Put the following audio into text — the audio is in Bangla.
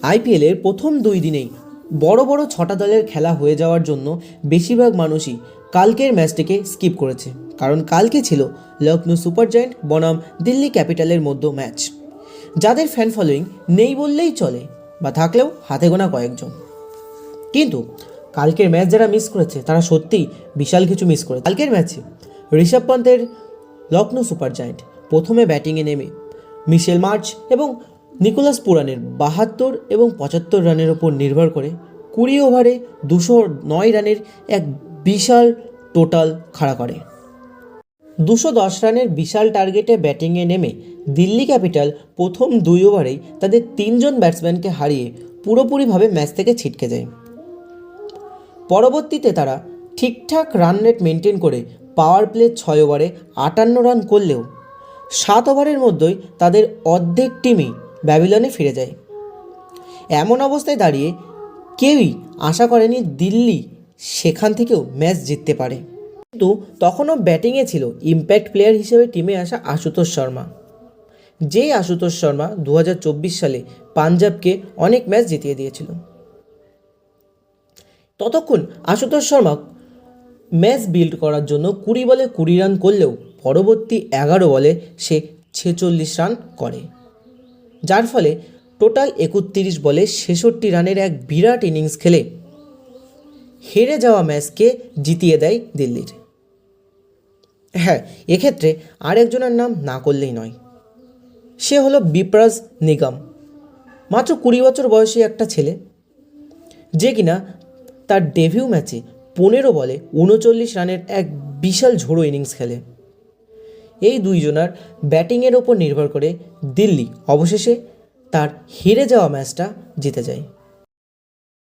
আইপিএলের প্রথম 2 দিনেই বড় বড় 6টা দলের খেলা হয়ে যাওয়ার জন্য বেশিরভাগ মানুষই কালকের ম্যাচটিকে স্কিপ করেছে, কারণ কালকে ছিল লখনৌ সুপার জায়ান্ট বনাম দিল্লি ক্যাপিটালের মধ্যে ম্যাচ, যাদের ফ্যান ফলোয়িং নেই বললেই চলে বা থাকলেও হাতে গোনা কয়েকজন। কিন্তু কালকের ম্যাচ যারা মিস করেছে তারা সত্যিই বিশাল কিছু মিস করেছে। কালকের ম্যাচে ঋষভ পন্তের লখনৌ সুপার জায়ান্ট প্রথমে ব্যাটিংয়ে নেমে মিশেল মার্চ এবং নিকোলাস পুরানের 72 এবং 75 রানের ওপর নির্ভর করে 20 ওভারে 209 রানের এক বিশাল টোটাল খাড়া করে। 210 রানের বিশাল টার্গেটে ব্যাটিংয়ে নেমে দিল্লি ক্যাপিটাল প্রথম 2 ওভারেই তাদের 3 জন ব্যাটসম্যানকে হারিয়ে পুরোপুরিভাবে ম্যাচ থেকে ছিটকে যায়। পরবর্তীতে তারা ঠিকঠাক রান রেট মেনটেন করে পাওয়ার প্লে 6 ওভারে 58 রান করলেও 7 ওভারের মধ্যেই তাদের অর্ধেক টিমই ব্যাবিলনে ফিরে যায়। এমন অবস্থায় দাঁড়িয়ে কেউই আশা করেনি দিল্লি সেখান থেকেও ম্যাচ জিততে পারে। কিন্তু তখনও ব্যাটিংয়ে ছিল ইম্প্যাক্ট প্লেয়ার হিসেবে টিমে আসা আশুতোষ শর্মা, যেই আশুতোষ শর্মা 2024 সালে পাঞ্জাবকে অনেক ম্যাচ জিতিয়ে দিয়েছিল। ততক্ষণ আশুতোষ শর্মা ম্যাচ বিল্ড করার জন্য 20 বলে 20 রান করলেও পরবর্তী 11 বলে সে 46 রান করে, যার ফলে টোটাল 31 বলে 66 রানের এক বিরাট ইনিংস খেলে হেরে যাওয়া ম্যাচকে জিতিয়ে দেয় দিল্লির। হ্যাঁ, এক্ষেত্রে আরেকজনের নাম না করলেই নয়, সে হলো বিপ্রাজ নিগম। মাত্র 20 বছর বয়সী একটা ছেলে, যে কিনা তার ডেবিউ ম্যাচে 15 বলে 39 রানের এক বিশাল ঝোড়ো ইনিংস খেলে। এই দুইজনার ব্যাটিংয়ের ওপর নির্ভর করে দিল্লি অবশেষে তার হেরে যাওয়া ম্যাচটা জিতে যায়।